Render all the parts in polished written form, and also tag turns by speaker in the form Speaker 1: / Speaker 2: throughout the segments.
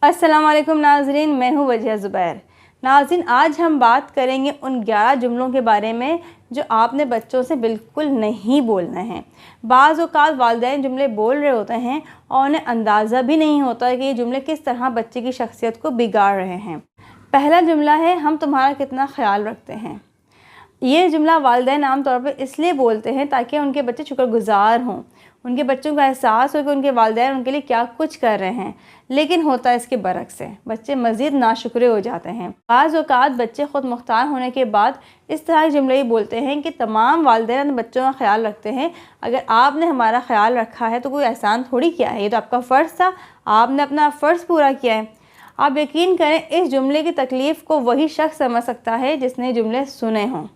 Speaker 1: अस्सलाम वालेकुम नाज़रीन, मैं हूँ वजिया ज़ुबैर। नाज़रीन, आज हम बात करेंगे उन 11 जुमलों के बारे में जो आपने बच्चों से बिल्कुल नहीं बोलना है। बाज़ औक़ात वालिदैन जुमले बोल रहे होते हैं और उन्हें अंदाज़ा भी नहीं होता है कि ये जुमले किस तरह बच्चे की शख्सियत को बिगाड़ रहे हैं। पहला जुमला है, हम तुम्हारा कितना ख़्याल रखते हैं। ये जुमला वालिदैन आम तौर पर इसलिए बोलते हैं ताकि उनके बच्चे शुक्रगुज़ार हों, उनके बच्चों का एहसास हो कि उनके वालिदैन उनके लिए क्या कुछ कर रहे हैं। लेकिन होता है इसके बरक्स है, बच्चे मज़ीद नाशुक्रे हो जाते हैं। बाज़ औक़ात बच्चे ख़ुद मुख्तार होने के बाद इस तरह के जुमले ही बोलते हैं कि तमाम वालिदैन बच्चों का ख्याल रखते हैं, अगर आपने हमारा ख्याल रखा है तो कोई एहसान थोड़ी किया है, ये तो आपका फ़र्ज़ था, आपने अपना फ़र्ज़ पूरा किया है। आप यकीन करें, इस जुमले की तकलीफ़ को वही शख्स समझ सकता है जिसने जुमले सुने हों।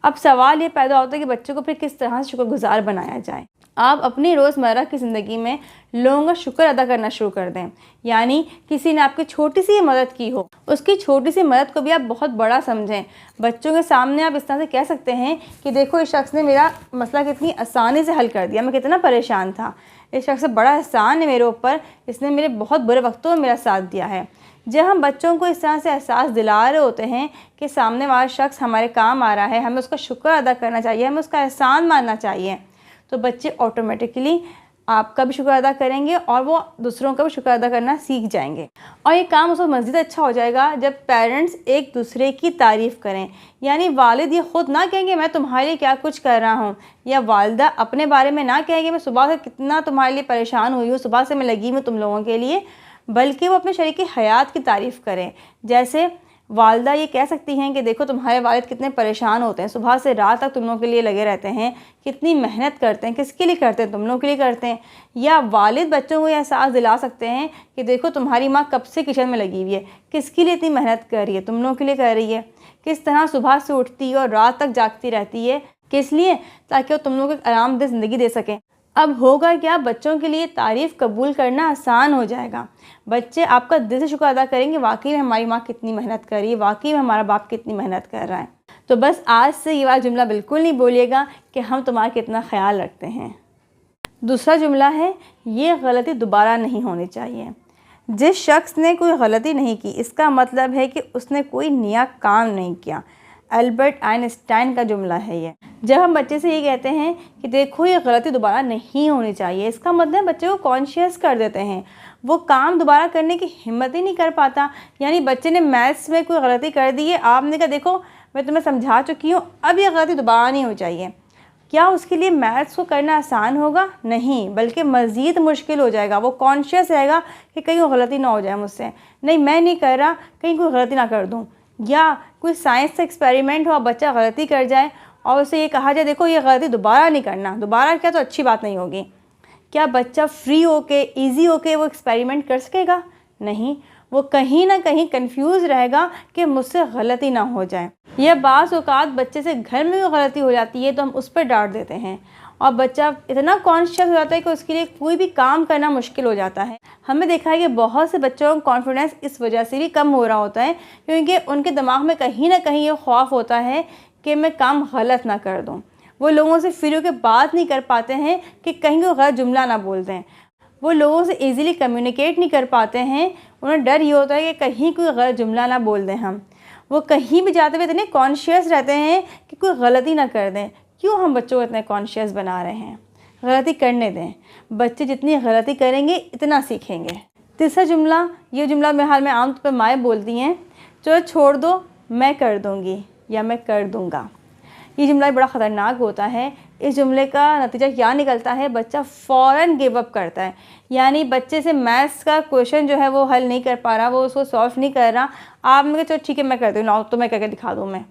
Speaker 1: अब सवाल ये पैदा होता है कि बच्चों को फिर किस तरह से शुक्रगुज़ार बनाया जाए। आप अपनी रोज़मर्रा की ज़िंदगी में लोगों का शुक्र अदा करना शुरू कर दें। यानी किसी ने आपकी छोटी सी मदद की हो, उसकी छोटी सी मदद को भी आप बहुत बड़ा समझें। बच्चों के सामने आप इस तरह से कह सकते हैं कि देखो, इस शख्स ने मेरा मसला कितनी आसानी से हल कर दिया, मैं कितना परेशान था, इस शख्स से बड़ा एहसान है मेरे ऊपर, इसने मेरे बहुत बुरे वक्तों में मेरा साथ दिया है। जब हम बच्चों को इस तरह से एहसास दिला रहे होते हैं कि सामने वाला शख्स हमारे काम आ रहा है, हमें उसका शुक्र अदा करना चाहिए, हमें उसका एहसान मानना चाहिए, तो बच्चे ऑटोमेटिकली आपका भी शुक्र अदा करेंगे और वो दूसरों का भी शुक्र अदा करना सीख जाएंगे। और ये काम उसको मज़ीद अच्छा हो जाएगा जब पेरेंट्स एक दूसरे की तारीफ़ करें। यानी वालिद ये ख़ुद ना कहेंगे मैं तुम्हारे लिए क्या कुछ कर रहा हूँ, या वालिदा अपने बारे में ना कहेंगे मैं सुबह से कितना तुम्हारे लिए परेशान हुई हूँ, सुबह से मैं लगी हूँ तुम लोगों के लिए, बल्कि वो अपने शरीक हयात की तारीफ़ करें। जैसे वालिदा ये कह सकती हैं कि देखो तुम्हारे वालिद कितने परेशान होते हैं, सुबह से रात तक तुम लोगों के लिए लगे रहते हैं, कितनी मेहनत करते हैं, किसके लिए करते हैं, तुम लोगों के लिए करते हैं। या वालिद बच्चों को ये एहसास दिला सकते हैं कि देखो तुम्हारी माँ कब से किचन में लगी हुई है, किसके लिए इतनी मेहनत कर रही है, तुम लोगों के लिए कर रही है, किस तरह सुबह से उठती है और रात तक जागती रहती है, किस लिए, ताकि वो तुम लोगों को आरामदेह ज़िंदगी दे सकें। अब होगा क्या, बच्चों के लिए तारीफ़ कबूल करना आसान हो जाएगा। बच्चे आपका दिल से शुक्र अदा करेंगे, वाकई में हमारी माँ कितनी मेहनत कर रही है, वाकई में हमारा बाप कितनी मेहनत कर रहा है। तो बस आज से ये वाला जुमला बिल्कुल नहीं बोलिएगा कि हम तुम्हारा कितना ख्याल रखते हैं। दूसरा जुमला है, ये गलती दोबारा नहीं होनी चाहिए। जिस शख्स ने कोई गलती नहीं की, इसका मतलब है कि उसने कोई नया काम नहीं किया। अल्बर्ट आइंस्टाइन का जुमला है ये। जब हम बच्चे से ये कहते हैं कि देखो ये गलती दोबारा नहीं होनी चाहिए, इसका मतलब बच्चे को कॉन्शियस कर देते हैं, वो काम दोबारा करने की हिम्मत ही नहीं कर पाता। यानी बच्चे ने मैथ्स में कोई गलती कर दी है, आपने कहा देखो मैं तुम्हें समझा चुकी हूँ, अब ये गलती दोबारा नहीं होनी चाहिए। क्या उसके लिए मैथ्स को करना आसान होगा? नहीं, बल्कि मज़ीद मुश्किल हो जाएगा। वो कॉन्शियस रहेगा कि कहीं वो गलती ना हो जाए मुझसे, नहीं मैं नहीं कर रहा, कहीं कोई गलती ना कर दूँ। या कोई साइंस से एक्सपेरिमेंट हो, बच्चा गलती कर जाए और उसे ये कहा जाए देखो ये गलती दोबारा नहीं करना, दोबारा क्या तो अच्छी बात नहीं होगी। क्या बच्चा फ्री होके, ईजी होके वो एक्सपेरिमेंट कर सकेगा? नहीं, वो कहीं ना कहीं कंफ्यूज रहेगा कि मुझसे गलती ना हो जाए। यह बाज़ औक़ात बच्चे से घर में भी गलती हो जाती है तो हम उस पर डांट देते हैं और बच्चा इतना कॉन्शियस हो जाता है कि उसके लिए कोई भी काम करना मुश्किल हो जाता है। हमें देखा है कि बहुत से बच्चों का कॉन्फिडेंस इस वजह से भी कम हो रहा होता है क्योंकि उनके दिमाग में कहीं ना कहीं ये खौफ होता है कि मैं काम गलत ना कर दूँ। वो लोगों से फ्री होकर बात नहीं कर पाते हैं कि कहीं कोई गलत जुमला ना बोल दें। वो लोगों से इजीली कम्युनिकेट नहीं कर पाते हैं, उन्हें डर ये होता है कि कहीं कोई गलत जुमला ना बोल दें हम। वो कहीं भी जाते हुए इतने कॉन्शियस रहते हैं कि कोई गलती ना कर दें। क्यों हम बच्चों को इतने कॉन्शियस बना रहे हैं? गलती करने दें, बच्चे जितनी गलती करेंगे इतना सीखेंगे। तीसरा जुमला, ये जुमला मेरे हाल में आमतौर पर माएँ बोलती हैं, चलो छोड़ दो मैं कर दूँगी या मैं कर दूँगा। ये जुमला बड़ा ख़तरनाक होता है। इस जुमले का नतीजा क्या निकलता है, बच्चा फ़ौरन गिव अप करता है। यानी बच्चे से मैथ्स का क्वेश्चन जो है वो हल नहीं कर पा रहा, वो उसको सॉल्व नहीं कर रहा, आपने कहा चलो ठीक है मैं कर दूँ, लाओ तो मैं करके दिखा दूँ मैं।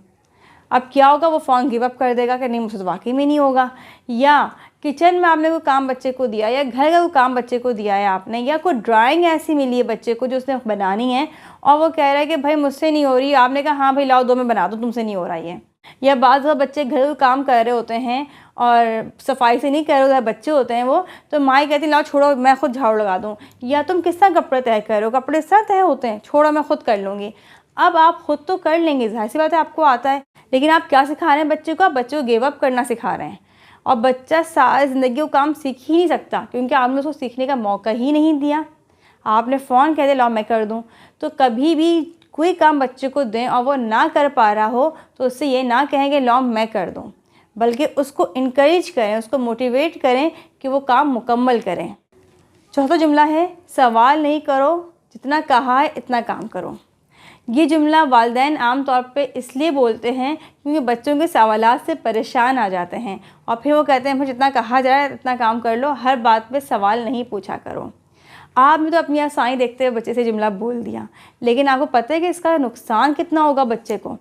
Speaker 1: अब क्या होगा, वो फ़ौरन गिव अप कर देगा कि नहीं मुझसे तो वाकई में नहीं होगा। या किचन में आपने कोई काम बच्चे को दिया, या घर का कोई काम बच्चे को दिया है आपने, या कोई ड्राइंग ऐसी मिली है बच्चे को जो उसने बनानी है और वो कह रहा है कि भाई मुझसे नहीं हो रही, आपने कहा हाँ भाई लाओ दो मैं बना दूँ, तुमसे नहीं हो रहा ये। या बाज़ बच्चे घर का काम कर रहे होते हैं और सफाई से नहीं कर रहे होते, बच्चे होते हैं वो, तो माँ कहती लाओ छोड़ो मैं खुद झाड़ू लगा दूँ। या तुम किस तरह कपड़े तय कर रहे हो, कपड़े इस तरह तय होते हैं, छोड़ो मैं खुद कर लूँगी। अब आप खुद तो कर लेंगे, जाहिर सी बात है आपको आता है, लेकिन आप क्या सिखा रहे हैं बच्चे को? आप बच्चे को गिव अप करना सिखा रहे हैं। और बच्चा सारी ज़िंदगी वो काम सीख ही नहीं सकता क्योंकि आपने उसको सीखने का मौका ही नहीं दिया। आपने फ़ौरन कह दिया लाओ मैं कर दूँ। तो कभी भी कोई काम बच्चे को दें और वो ना कर पा रहा हो तो उससे ये ना कहेंगे लाओ मैं कर दूँ, बल्कि उसको इनकरेज करें, उसको मोटिवेट करें कि वो काम मुकम्मल करें। चौथा जुमला है सवाल नहीं करो, जितना कहा है इतना काम करो। ये जुमला वालिदैन आम तौर पे इसलिए बोलते हैं क्योंकि बच्चों के सवालात से परेशान आ जाते हैं और फिर वो कहते हैं भाई जितना कहा जाए इतना काम कर लो, हर बात पे सवाल नहीं पूछा करो। आपने तो अपनी आसानी देखते हुए बच्चे से जुमला बोल दिया, लेकिन आपको पता है कि इसका नुकसान कितना होगा बच्चे को।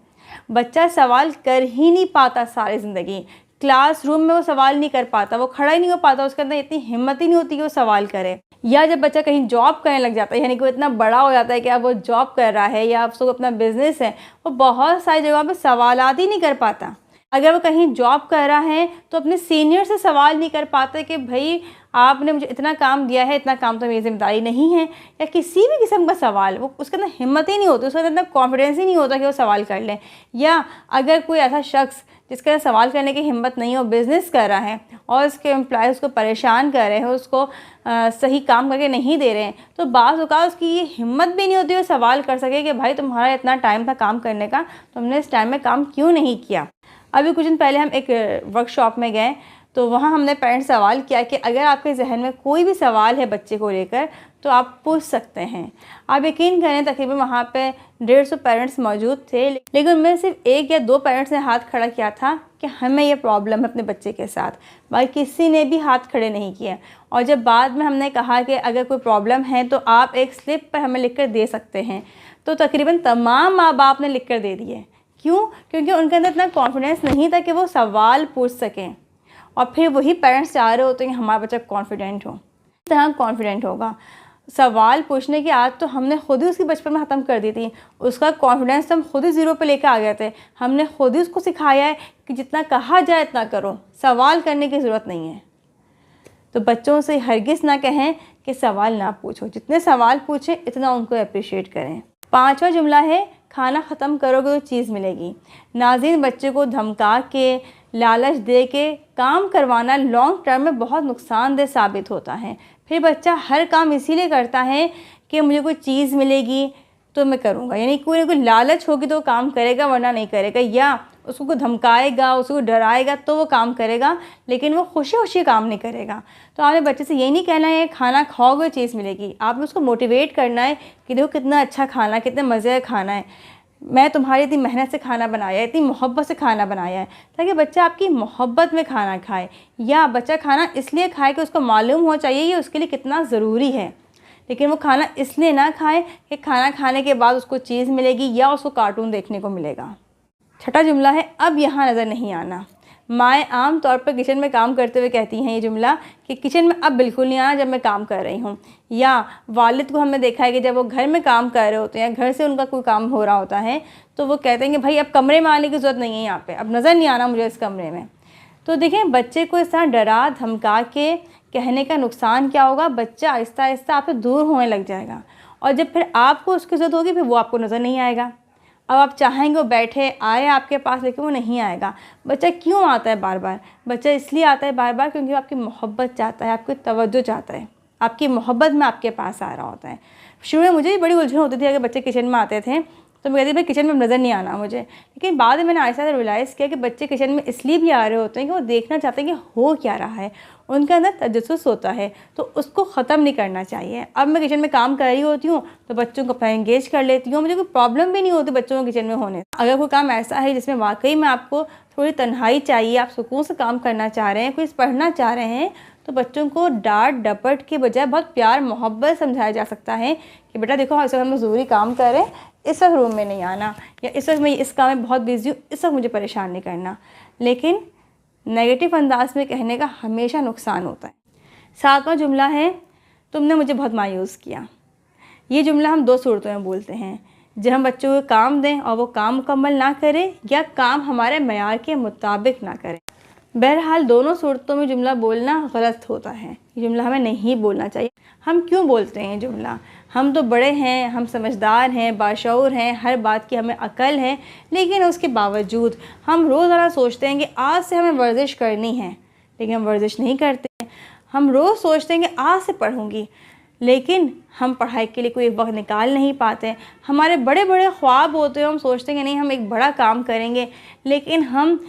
Speaker 1: बच्चा सवाल कर ही नहीं पाता सारी ज़िंदगी। क्लासरूम में वो सवाल नहीं कर पाता, वो खड़ा ही नहीं हो पाता, उसके अंदर इतनी हिम्मत ही नहीं होती कि वो सवाल करे। या जब बच्चा कहीं जॉब करने लग जाता है, यानी कि वो इतना बड़ा हो जाता है कि अब वो जॉब कर रहा है या उसको अपना बिजनेस है, वो बहुत सारी जगहों पे सवालात ही नहीं कर पाता। अगर वो कहीं जॉब कर रहा है तो अपने सीनियर से सवाल नहीं कर पाता कि भाई आपने मुझे इतना काम दिया है, इतना काम तो मेरी जिम्मेदारी नहीं है, या किसी भी किस्म का सवाल वो उसके अंदर हिम्मत ही नहीं होती, उसके अंदर कॉन्फिडेंस ही नहीं होता कि वो सवाल कर ले। या अगर कोई ऐसा शख्स जिसके अंदर सवाल करने की हिम्मत नहीं हो, बिज़नेस कर रहा है और उसके एम्प्लॉय उसको परेशान कर रहे हैं, उसको सही काम करके नहीं दे रहे हैं, तो बाज़ औक़ात उसकी ये हिम्मत भी नहीं होती वो सवाल कर सके कि भाई तुम्हारा इतना टाइम था काम करने का, तुमने इस टाइम में काम क्यों नहीं किया। अभी कुछ दिन पहले हम एक वर्कशॉप में गए तो वहाँ हमने पेरेंट्स सवाल किया कि अगर आपके जहन में कोई भी सवाल है बच्चे को लेकर तो आप पूछ सकते हैं। आप यकीन करें तकरीबन वहाँ पे 150 पेरेंट्स मौजूद थे, लेकिन उनमें सिर्फ 1 या 2 पेरेंट्स ने हाथ खड़ा किया था कि हमें ये प्रॉब्लम है अपने बच्चे के साथ, बाकी किसी ने भी हाथ खड़े नहीं किए। और जब बाद में हमने कहा कि अगर कोई प्रॉब्लम है तो आप एक स्लिप पर हमें लिख कर दे सकते हैं, तो तकरीबन तमाम माँ बाप ने लिख कर दे दिए। क्यों? क्योंकि उनके अंदर इतना कॉन्फिडेंस नहीं था कि वो सवाल पूछ सकें। और फिर वही पेरेंट्स चाह रहे होते हैं कि हमारा बच्चा कॉन्फिडेंट हो। इस तरह कॉन्फिडेंट होगा। सवाल पूछने की आदत तो हमने खुद ही उसकी बचपन में ख़त्म कर दी थी। उसका कॉन्फिडेंस हम खुद ही ज़ीरो पे लेकर आ गए थे। हमने खुद ही उसको सिखाया है कि जितना कहा जाए इतना करो, सवाल करने की ज़रूरत नहीं है। तो बच्चों से हरगिज़ ना कहें कि सवाल ना पूछो, जितने सवाल पूछें इतना उनको अप्रिशिएट करें। 5वां जुमला है खाना ख़त्म करोगे तो चीज़ मिलेगी। नाज़रीन, बच्चे को धमका के, लालच दे के काम करवाना लॉन्ग टर्म में बहुत नुकसानदेह साबित होता है। फिर बच्चा हर काम इसीलिए करता है कि मुझे कोई चीज़ मिलेगी तो मैं करूँगा, यानी कोई ना कोई लालच होगी तो वो काम करेगा वरना नहीं करेगा, या उसको कोई धमकाएगा, उसको डराएगा तो वो काम करेगा, लेकिन वो खुशी खुशी काम नहीं करेगा। तो आपने बच्चे से यही नहीं कहना है खाना खाओगे चीज़ मिलेगी। आपने उसको मोटिवेट करना है कि देखो कितना अच्छा खाना, कितने मज़े का खाना है, मैं तुम्हारी इतनी मेहनत से खाना बनाया है, इतनी मोहब्बत से खाना बनाया है, ताकि बच्चा आपकी मोहब्बत में खाना खाए। या बच्चा खाना इसलिए खाए कि उसको मालूम हो चाहिए ये उसके लिए कितना ज़रूरी है, लेकिन वो खाना इसलिए ना खाए कि खाना खाने के बाद उसको चीज़ मिलेगी या उसको कार्टून देखने को मिलेगा। 6वां जुमला है अब यहाँ नज़र नहीं आना। माएँ आम तौर पर किचन में काम करते हुए कहती हैं ये जुमला कि किचन में अब बिल्कुल नहीं आना जब मैं काम कर रही हूँ। या वालिद को हमने देखा है कि जब वो घर में काम कर रहे होते हैं, घर से उनका कोई काम हो रहा होता है, तो वो कहते हैं कि भाई अब कमरे में आने की ज़रूरत नहीं है, यहाँ पे अब नज़र नहीं आना मुझे इस कमरे में। तो देखें, बच्चे को इस तरह डरा धमका के कहने का नुकसान क्या होगा, बच्चा आहिस्ता आहिस्ता आपसे दूर होने लग जाएगा और जब फिर आपको उसकी ज़रूरत होगी फिर वो आपको नज़र नहीं आएगा। अब आप चाहेंगे वो बैठे आए आपके पास, लेकिन वो नहीं आएगा। बच्चा क्यों आता है बार बार? बच्चा इसलिए आता है बार बार क्योंकि वो आपकी मोहब्बत चाहता है, आपकी तवज्जो चाहता है, आपकी मोहब्बत में आपके पास आ रहा होता है। शुरू में मुझे भी बड़ी उलझन होती थी अगर बच्चे किचन में आते थे तो मैं कहती भाई किचन में नज़र नहीं आना मुझे, लेकिन बाद में मैंने आहिस्ता से रियलाइज़ किया कि बच्चे किचन में इसलिए भी आ रहे होते हैं कि वो देखना चाहते हैं कि हो क्या रहा है, उनके अंदर तजस्सुस होता है, तो उसको ख़त्म नहीं करना चाहिए। अब मैं किचन में काम कर रही होती हूँ तो बच्चों को अपना एंगेज कर लेती हूँ, मुझे कोई प्रॉब्लम भी नहीं होती बच्चों को किचन में होने। अगर कोई काम ऐसा है जिसमें वाकई में आपको थोड़ी तन्हाई चाहिए, आप सुकून से काम करना चाह रहे हैं, कुछ पढ़ना चाह रहे हैं, तो बच्चों को डांट डपट के बजाय बहुत प्यार मोहब्बत समझाया जा सकता है कि बेटा देखो इस वक्त हम ज़रूरी काम कर रहे हैं, इस वक्त रूम में नहीं आना, या इस वक्त मैं इस काम में बहुत बिजी हूँ, इस वक्त मुझे परेशान नहीं करना। लेकिन नेगेटिव अंदाज में कहने का हमेशा नुकसान होता है। 7वां जुमला है तुमने मुझे बहुत मायूस किया। ये जुमला हम 2 सूरतों में बोलते हैं, जब हम बच्चों को काम दें और वो काम मुकम्मल ना करें या काम हमारे मयार के मुताबिक ना करें। बहरहाल दोनों सूरतों में जुमला बोलना गलत होता है, ये जुमला हमें नहीं बोलना चाहिए। हम क्यों बोलते हैं ये जुमला? हम तो बड़े हैं, हम समझदार हैं, बाशऊर हैं, हर बात की हमें अकल है, लेकिन उसके बावजूद हम रोज़ाना सोचते हैं कि आज से हमें वर्जिश करनी है, लेकिन हम वर्जिश नहीं करते। हम रोज़ सोचते हैं कि आज से पढ़ूंगी, लेकिन हम पढ़ाई के लिए कोई वक्त निकाल नहीं पाते। हमारे बड़े बड़े ख्वाब होते हैं, हम सोचते हैं कि नहीं हम एक बड़ा काम करेंगे, लेकिन हम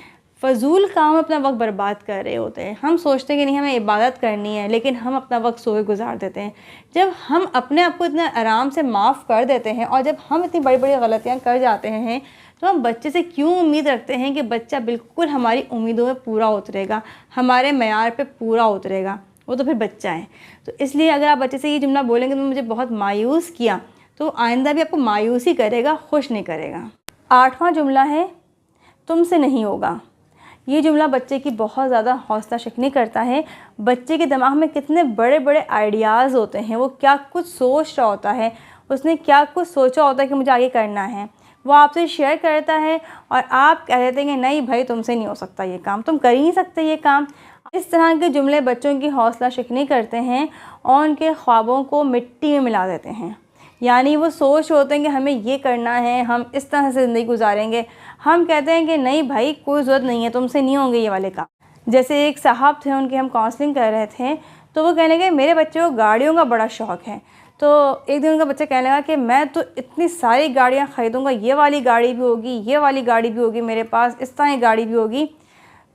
Speaker 1: फ़जूल काम में अपना वक्त बर्बाद कर रहे होते हैं। हम सोचते हैं कि नहीं हमें इबादत करनी है, लेकिन हम अपना वक्त सोए गुजार देते हैं। जब हम अपने आप को इतना आराम से माफ़ कर देते हैं और जब हम इतनी बड़ी बड़ी गलतियाँ कर जाते हैं, तो हम बच्चे से क्यों उम्मीद रखते हैं कि बच्चा बिल्कुल हमारी उम्मीदों में पूरा उतरेगा, हमारे मयार पे पूरा उतरेगा? वो तो फिर बच्चा है। तो इसलिए अगर आप बच्चे से ये जुमला बोलेंगे तो मुझे बहुत मायूस किया, तो आइंदा भी आपको मायूस ही करेगा, खुश नहीं करेगा। 8वां जुमला है तुमसे नहीं होगा। ये जुमला बच्चे की बहुत ज़्यादा हौसला शिकनी करता है। बच्चे के दिमाग में कितने बड़े बड़े आइडियाज़ होते हैं, वो क्या कुछ सोच रहा होता है, उसने क्या कुछ सोचा होता है कि मुझे आगे करना है, वो आपसे शेयर करता है और आप कह देते हैं कि नहीं भाई तुमसे नहीं हो सकता ये काम, तुम कर ही नहीं सकते ये काम। इस तरह के जुमले बच्चों की हौसला शिकनी करते हैं और उनके ख्वाबों को मिट्टी में मिला देते हैं। यानी वो सोच होते हैं कि हमें ये करना है, हम इस तरह से ज़िंदगी गुजारेंगे। हम कहते हैं कि नहीं भाई कोई ज़रूरत नहीं है, तुमसे नहीं होंगे ये वाले काम। जैसे एक साहब थे, उनकी हम काउंसलिंग कर रहे थे, तो वो कहने लगे मेरे बच्चे को गाड़ियों का बड़ा शौक़ है। तो एक दिन उनका बच्चा कहने लगा कि मैं तो इतनी सारी गाड़ियाँ ख़रीदूँगा, ये वाली गाड़ी भी होगी, ये वाली गाड़ी भी होगी मेरे पास, इस तरह की गाड़ी भी होगी।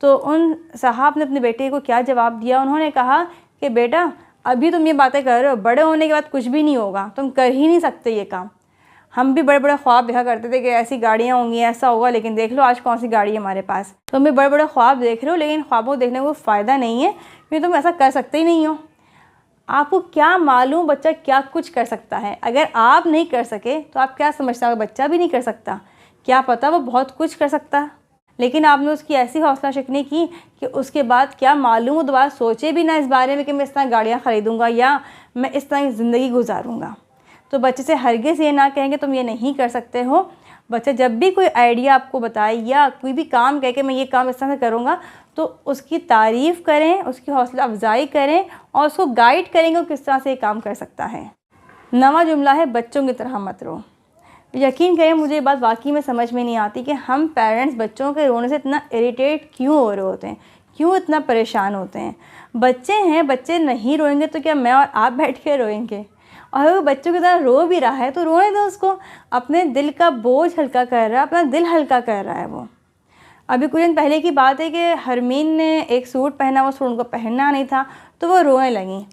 Speaker 1: तो उन साहब ने अपने बेटे को क्या जवाब दिया? उन्होंने कहा कि बेटा अभी तुम ये बातें कर रहे हो, बड़े होने के बाद कुछ भी नहीं होगा, तुम कर ही नहीं सकते ये काम। हम भी बड़े बड़े ख्वाब देखा करते थे कि ऐसी गाड़ियाँ होंगी, ऐसा होगा, लेकिन देख लो आज कौन सी गाड़ी है हमारे पास। तुम भी बड़े बड़े ख्वाब देख रहे हो, लेकिन ख्वाबों को देखने को फ़ायदा नहीं है, क्योंकि तुम ऐसा कर सकते ही नहीं हो। आपको क्या मालूम बच्चा क्या कुछ कर सकता है? अगर आप नहीं कर सके तो आप क्या समझते हो बच्चा भी नहीं कर सकता? क्या पता वो बहुत कुछ कर सकता है, लेकिन आपने उसकी ऐसी हौसला शिकनी की कि उसके बाद क्या मालूम वो दोबारा सोचे भी ना इस बारे में कि मैं इस तरह गाड़ियाँ ख़रीदूँगा या मैं इस तरह की ज़िंदगी गुजारूँगा। तो बच्चे से हरगिज़ ये ना कहें कि तुम ये नहीं कर सकते हो। बच्चा जब भी कोई आइडिया आपको बताए या कोई भी काम कहे कि मैं ये काम इस तरह से करूँगा, तो उसकी तारीफ़ करें, उसकी हौसला अफजाई करें और उसको गाइड करेंगे वो किस तरह से ये काम कर सकता है। 9वां जुमला है बच्चों की तरह मत रो। यकीन करें मुझे ये बात वाकई में समझ में नहीं आती कि हम पेरेंट्स बच्चों के रोने से इतना इरिटेट क्यों हो रहे होते हैं, क्यों इतना परेशान होते हैं। बच्चे हैं, बच्चे नहीं रोएंगे तो क्या मैं और आप बैठ के रोएंगे? और अगर बच्चों की तरह रो भी रहा है तो रोने दो उसको, अपने दिल का बोझ हल्का कर रहा है, अपना दिल हल्का कर रहा है वो। अभी कुछ दिन पहले की बात है कि हरमीन ने एक सूट पहना, वो सूट उनको पहनना नहीं था तो वो रोने लगी।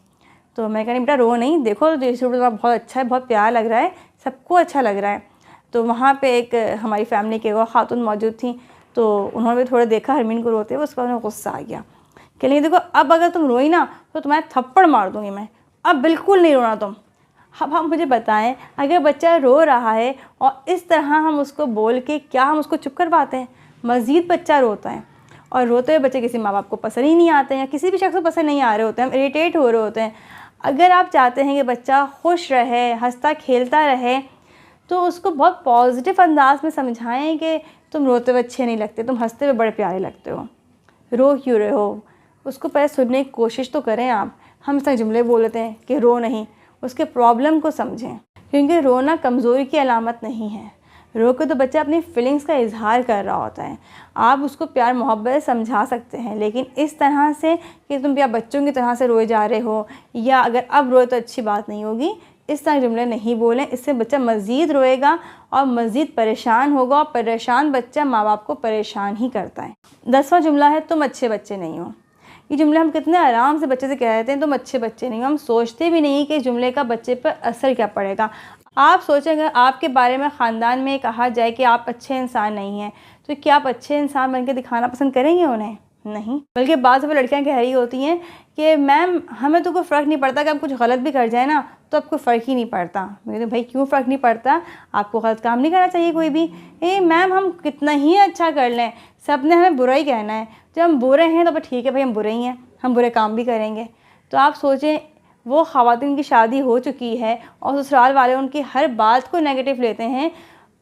Speaker 1: तो मैं कह रही बेटा रो नहीं, देखो ये सूट बहुत अच्छा है, बहुत प्यारा लग रहा है, सबको अच्छा लग रहा है। तो वहाँ पे एक हमारी फैमिली के वो खातून मौजूद थी, तो उन्होंने भी थोड़ा देखा हरमीन को रोते हुए, उसके बाद उन्हें गुस्सा आ गया कि नहीं देखो अब अगर तुम रोई ना तो तुम्हें थप्पड़ मार दूँगी मैं, अब बिल्कुल नहीं रोना तुम। अब आप मुझे बताएं, अगर बच्चा रो रहा है और इस तरह हम उसको बोल के क्या हम उसको चुप करवाते हैं? मज़ीद बच्चा रोता है, और रोते हुए बच्चे किसी माँ बाप को पसंद ही नहीं आते हैं या किसी भी शख्स को पसंद नहीं आ रहे होते हैं, हम इरिटेट हो रहे होते हैं। अगर आप चाहते हैं कि बच्चा खुश रहे, हंसता खेलता रहे, तो उसको बहुत पॉजिटिव अंदाज में समझाएं कि तुम रोते हुए अच्छे नहीं लगते, तुम हंसते हुए बड़े प्यारे लगते हो, रो क्यों रहे हो? उसको पहले सुनने की कोशिश तो करें आप। हम इस तरह जुमले बोलते हैं कि रो नहीं, उसके प्रॉब्लम को समझें, क्योंकि रोना कमज़ोरी की अलामत नहीं है। रो के तो बच्चा अपनी फीलिंग्स का इजहार कर रहा होता है। आप उसको प्यार मोहब्बत समझा सकते हैं, लेकिन इस तरह से कि तुम या बच्चों की तरह से रोए जा रहे हो या अगर अब रोए तो अच्छी बात नहीं होगी, इस तरह जुमले नहीं बोलें। इससे बच्चा मज़ीद रोएगा और मज़ीद परेशान होगा, और परेशान बच्चा माँ बाप को परेशान ही करता है। 10वां जुमला है तुम अच्छे बच्चे नहीं हो। ये जुमले हम कितने आराम से बच्चे से कह देते हैं तुम अच्छे बच्चे नहीं हो। हम सोचते भी नहीं कि जुमले का बच्चे पर असर क्या पड़ेगा। आप सोचेंगे आपके बारे में ख़ानदान में कहा जाए कि आप अच्छे इंसान नहीं हैं, तो क्या आप अच्छे इंसान बनकर दिखाना पसंद करेंगे उन्हें? नहीं। बल्कि बाद में लड़कियां कह रही होती हैं कि मैम हमें तो कोई फ़र्क नहीं पड़ता कि हम कुछ गलत भी कर जाए ना तो आपको फ़र्क ही नहीं पड़ता। मैं तो भाई क्यों फ़र्क नहीं पड़ता? आपको गलत काम नहीं करना चाहिए कोई भी। मैम हम कितना ही अच्छा कर लें, सब ने हमें बुरा ही कहना है। जब हम बुरे हैं तो ठीक है भाई, हम बुरे ही हैं, हम बुरे काम भी करेंगे। तो आप सोचें, वो ख़वातीन की शादी हो चुकी है और ससुराल वाले उनकी हर बात को नेगेटिव लेते हैं,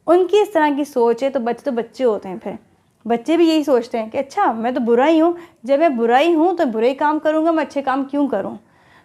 Speaker 1: उनकी इस तरह की सोच है। तो बच्चे होते हैं, फिर बच्चे भी यही सोचते हैं कि अच्छा मैं तो बुरा ही हूँ, जब मैं बुरा ही हूँ तो बुरे ही काम करूँगा, मैं अच्छे काम क्यों करूँ?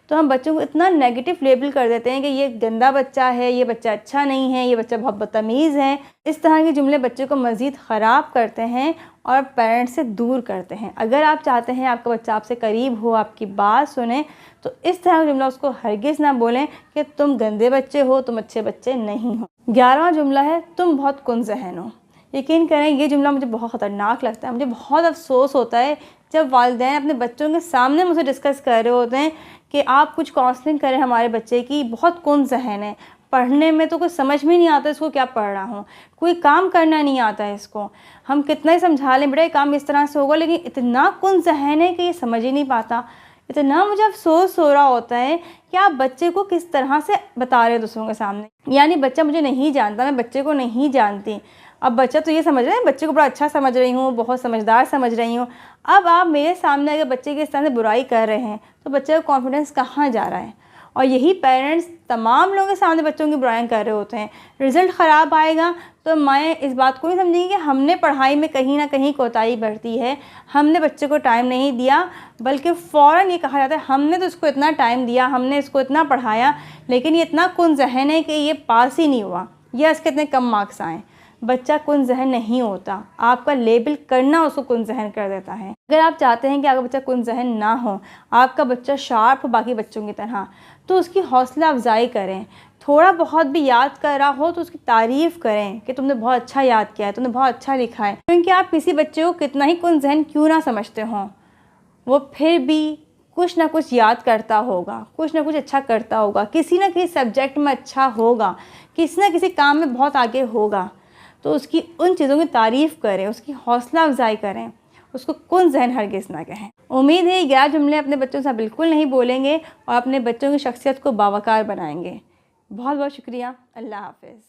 Speaker 1: तो हम बच्चों को इतना नेगेटिव लेबल कर देते हैं कि ये गंदा बच्चा है, ये बच्चा अच्छा नहीं है, ये बच्चा बहुत बदतमीज़ है। इस तरह के जुमले बच्चे को मज़ीद ख़राब करते हैं और पेरेंट्स से दूर करते हैं। अगर आप चाहते हैं आपका बच्चा आपसे करीब हो, आपकी बात सुने, तो इस तरह का जुमला उसको हरगिज़ ना बोलें कि तुम गंदे बच्चे हो, तुम अच्छे बच्चे नहीं हो। 11वां जुमला है तुम बहुत कुंज़हन हो। यकीन करें ये जुमला मुझे बहुत ख़तरनाक लगता है। मुझे बहुत अफसोस होता है जब वालिदैन अपने बच्चों के सामने मुझसे डिस्कस कर रहे होते हैं कि आप कुछ काउंसलिंग करें हमारे बच्चे की, बहुत कुंज़हन है, पढ़ने में तो कुछ समझ में नहीं आता इसको क्या पढ़ रहा हूँ, कोई काम करना नहीं आता है इसको, हम कितना ही समझा लें बेटा ये काम इस तरह से होगा, लेकिन इतना कुंज़हन है कि ये समझ ही नहीं पाता। इतना मुझे अफसोस हो रहा होता है कि आप बच्चे को किस तरह से बता रहे हैं दूसरों के सामने। यानी बच्चा मुझे नहीं जानता, मैं बच्चे को नहीं जानती। अब बच्चा तो ये समझ रहा है बच्चे को बड़ा अच्छा समझ रही हूँ, बहुत समझदार समझ रही हूँ। अब आप मेरे सामने अगर बच्चे की इस तरह से बुराई कर रहे हैं तो बच्चे का कॉन्फिडेंस कहाँ जा रहा है। और यही पेरेंट्स तमाम लोगों के सामने बच्चों की बुराई कर रहे होते हैं। रिज़ल्ट ख़राब आएगा तो मैं इस बात को नहीं समझेंगी कि हमने पढ़ाई में कहीं ना कहीं कोताही बरती है, हमने बच्चे को टाइम नहीं दिया, बल्कि फ़ौरन ये कहा जाता है हमने तो इसको इतना टाइम दिया, हमने इसको इतना पढ़ाया, लेकिन ये इतना कुंज़हन है कि ये पास ही नहीं हुआ या इसके इतने कम मार्क्स आए। बच्चा कुंज़हन नहीं होता, आपका लेबल करना उसको कुंज़हन कर देता है। अगर आप चाहते हैं कि आपका बच्चा कुंज़हन ना हो, आपका बच्चा शार्प हो बाकी बच्चों की तरह, तो उसकी हौसला अफजाई करें। थोड़ा बहुत भी याद कर रहा हो तो उसकी तारीफ़ करें कि तुमने बहुत अच्छा याद किया है, तुमने बहुत अच्छा लिखा है। क्योंकि आप किसी बच्चे को कितना ही कुंज़हन क्यों ना समझते हों, वो फिर भी कुछ ना कुछ याद करता होगा, कुछ ना कुछ अच्छा करता होगा, किसी न किसी सब्जेक्ट में अच्छा होगा, किसी न किसी काम में बहुत आगे होगा। तो उसकी उन चीज़ों की तारीफ़ करें, उसकी हौसला अफजाई करें, उसको कुंज़हन हरगिज़ ना कहें। उम्मीद है ये 11 जुमले अपने बच्चों से बिल्कुल नहीं बोलेंगे और अपने बच्चों की शख्सियत को बावकार बनाएंगे। बहुत बहुत शुक्रिया। अल्लाह हाफ़िज़।